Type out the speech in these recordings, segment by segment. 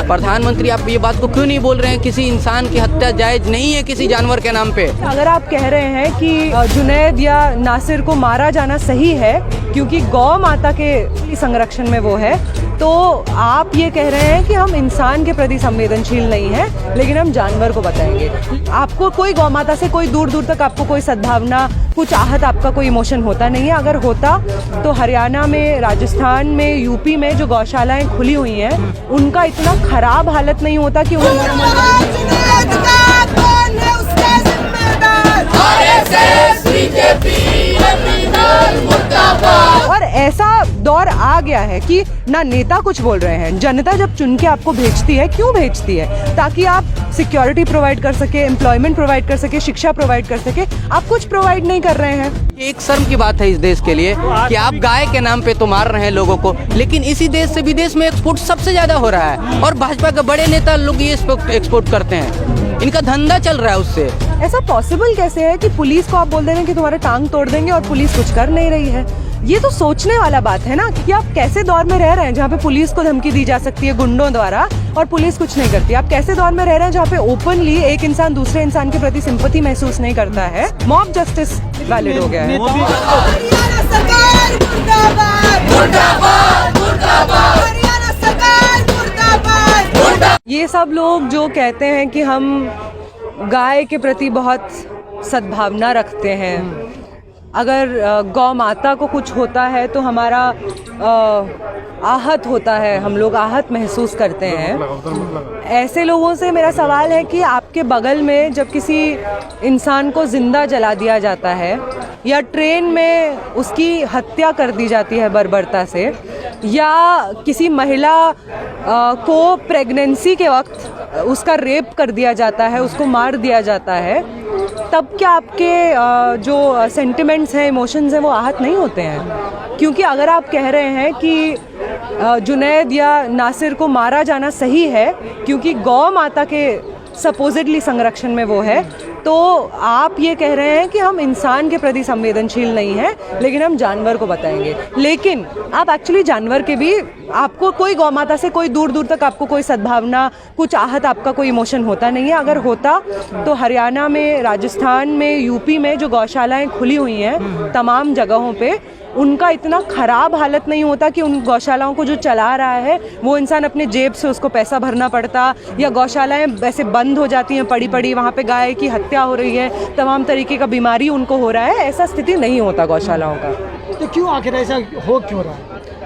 प्रधानमंत्री आप ये बात को क्यों नहीं बोल रहे हैं? किसी इंसान की हत्या जायज नहीं है किसी जानवर के नाम पे। अगर आप कह रहे हैं कि जुनैद या नासिर को मारा जाना सही है क्योंकि गौ माता के संरक्षण में वो है, तो आप ये कह रहे हैं कि हम इंसान के प्रति संवेदनशील नहीं हैं, लेकिन हम जानवर को बताएंगे। आपको कोई गौ माता से कोई दूर दूर तक आपको कोई सद्भावना, कुछ आहत, आपका कोई इमोशन होता नहीं है। अगर होता तो हरियाणा में, राजस्थान में, यूपी में जो गौशालाएं खुली हुई हैं उनका इतना खराब हालत नहीं होता कि और ऐसा दौर आ गया है कि ना नेता कुछ बोल रहे हैं। जनता जब चुन के आपको भेजती है, क्यों भेजती है? ताकि आप सिक्योरिटी प्रोवाइड कर सके, एम्प्लॉयमेंट प्रोवाइड कर सके, शिक्षा प्रोवाइड कर सके। आप कुछ प्रोवाइड नहीं कर रहे हैं। एक शर्म की बात है इस देश के लिए कि आप गाय के नाम पे तो मार रहे हैं लोगों को, लेकिन इसी देश से विदेश में एक्सपोर्ट सबसे ज्यादा हो रहा है और भाजपा के बड़े नेता लोग ये एक्सपोर्ट करते हैं। इनका धंधा चल रहा है उससे। ऐसा पॉसिबल कैसे है कि पुलिस को आप बोल दे रहे हैं कि तुम्हारा टांग तोड़ देंगे और पुलिस कुछ कर नहीं रही है? ये तो सोचने वाला बात है ना कि आप कैसे दौर में रह रहे हैं जहाँ पे पुलिस को धमकी दी जा सकती है गुंडों द्वारा और पुलिस कुछ नहीं करती। आप कैसे दौर में रह रहे हैं जहाँ पे ओपनली एक इंसान दूसरे इंसान के प्रति सिंपैथी महसूस नहीं करता है। मॉब जस्टिस वैलिड हो गया है। ये सब लोग जो कहते हैं कि हम गाय के प्रति बहुत सद्भावना रखते हैं, अगर गौ माता को कुछ होता है तो हमारा आहत होता है, हम लोग आहत महसूस करते हैं। ऐसे लोगों से मेरा सवाल है कि आपके बगल में जब किसी इंसान को जिंदा जला दिया जाता है या ट्रेन में उसकी हत्या कर दी जाती है बर्बरता से, या किसी महिला को प्रेगनेंसी के वक्त उसका रेप कर दिया जाता है, उसको मार दिया जाता है, तब क्या आपके जो सेंटिमेंट्स हैं, इमोशंस हैं, वो आहत नहीं होते हैं? क्योंकि अगर आप कह रहे हैं कि जुनैद या नासिर को मारा जाना सही है क्योंकि गौ माता के सपोजिटली संरक्षण में वो है, तो आप ये कह रहे हैं कि हम इंसान के प्रति संवेदनशील नहीं हैं, लेकिन हम जानवर को बताएंगे। लेकिन आप एक्चुअली जानवर के भी, आपको कोई गौ माता से कोई दूर दूर तक आपको कोई सद्भावना, कुछ आहत, आपका कोई इमोशन होता नहीं है। अगर होता तो हरियाणा में, राजस्थान में, यूपी में जो गौशालाएं खुली हुई हैं तमाम जगहों पे, उनका इतना ख़राब हालत नहीं होता कि उन गौशालाओं को जो चला रहा है वो इंसान अपने जेब से उसको पैसा भरना पड़ता, या गौशालाएं वैसे बंद हो जाती हैं पड़ी पड़ी, वहाँ पे गाय की हत्या हो रही है, तमाम तरीके का बीमारी उनको हो रहा है। ऐसा स्थिति नहीं होता गौशालाओं का। तो क्यों आखिर ऐसा हो क्यों रहा है?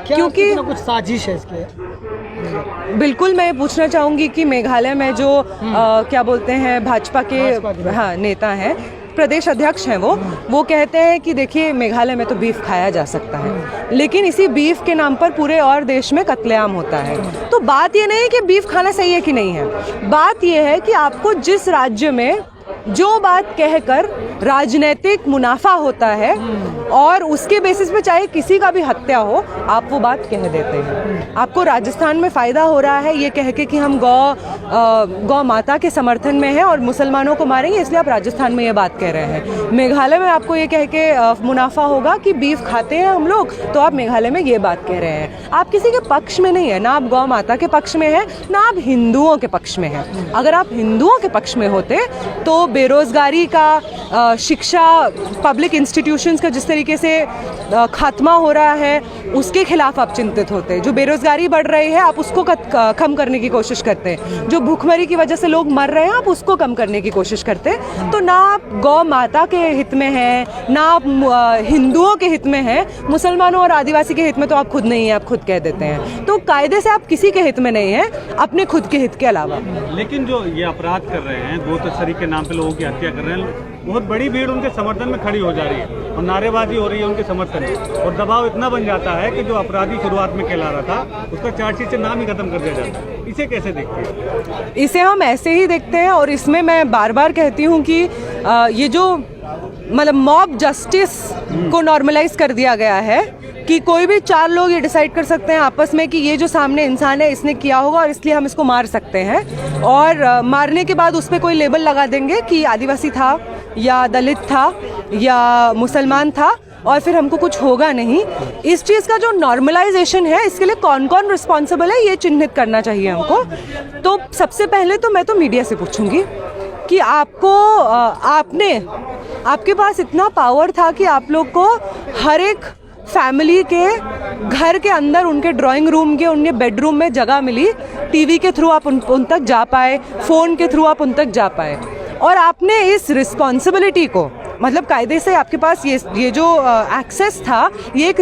क्योंकि कुछ साजिश है इसके। बिल्कुल, मैं पूछना चाहूँगी कि मेघालय में जो क्या बोलते हैं भाजपा के नेता हैं, प्रदेश अध्यक्ष हैं, वो कहते हैं कि देखिए मेघालय में तो बीफ खाया जा सकता है, लेकिन इसी बीफ के नाम पर पूरे और देश में कत्लेआम होता है। तो बात ये नहीं है कि बीफ खाना सही है कि नहीं है, बात ये है कि आपको जिस राज्य में जो बात कहकर राजनीतिक मुनाफा होता है और उसके बेसिस पे चाहे किसी का भी हत्या हो, आप वो बात कह देते हैं। आपको राजस्थान में फ़ायदा हो रहा है ये कह के कि हम गौ माता के समर्थन में हैं और मुसलमानों को मारेंगे, इसलिए आप राजस्थान में ये बात कह रहे हैं। मेघालय में आपको ये कह के मुनाफा होगा कि बीफ खाते हैं हम लोग, तो आप मेघालय में ये बात कह रहे हैं। आप किसी के पक्ष में नहीं है, ना आप गौ माता के पक्ष में हैं, ना आप हिंदुओं के पक्ष में हैं। अगर आप हिंदुओं के पक्ष में होते तो बेरोज़गारी का, शिक्षा, पब्लिक इंस्टीट्यूशंस का जिस तरीके से खात्मा हो रहा है उसके खिलाफ आप चिंतित होते। जो बेरोज़गारी बढ़ रही है आप उसको कम करने की कोशिश करते हैं। जो भूखमरी की वजह से लोग मर रहे हैं आप उसको कम करने की कोशिश करते हैं। तो ना आप गौ माता के हित में हैं, ना आप हिंदुओं के हित में हैं, मुसलमानों और आदिवासी के हित में तो आप खुद नहीं हैं, आप खुद कह देते हैं। तो कायदे से आप किसी के हित में नहीं हैं अपने खुद के हित के अलावा। लेकिन जो ये अपराध कर रहे हैं, दो तस्करी के नाम पे लोगों की हत्या कर रहे हैं, बहुत बड़ी भीड़ उनके समर्थन में खड़ी हो जा रही है और नारेबाजी हो रही है उनके समर्थन में, और दबाव इतना बन जाता है कि जो अपराधी शुरुआत में कहला रहा था उसका चार्जशीट से नाम ही खत्म कर दिया जाता है। इसे कैसे देखते हैं? इसे हम ऐसे ही देखते हैं, और इसमें मैं बार बार कहती हूँ कि ये जो मतलब मॉब जस्टिस को नॉर्मलाइज कर दिया गया है कि कोई भी चार लोग ये डिसाइड कर सकते हैं आपस में कि ये जो सामने इंसान है इसने किया होगा और इसलिए हम इसको मार सकते हैं, और मारने के बाद उस पर कोई लेबल लगा देंगे कि आदिवासी था या दलित था या मुसलमान था और फिर हमको कुछ होगा नहीं। इस चीज़ का जो नॉर्मलाइजेशन है, इसके लिए कौन कौन रिस्पॉन्सिबल है ये चिन्हित करना चाहिए हमको। तो सबसे पहले तो मैं तो मीडिया से पूछूंगी कि आपके पास इतना पावर था कि आप लोग को हर एक फैमिली के घर के अंदर उनके ड्राइंग रूम के उनके बेडरूम में जगह मिली, टीवी के थ्रू आप उन तक जा पाए, फ़ोन के थ्रू आप उन तक जा पाए, और आपने इस रिस्पॉन्सिबिलिटी को, मतलब कायदे से आपके पास ये जो एक्सेस था, ये एक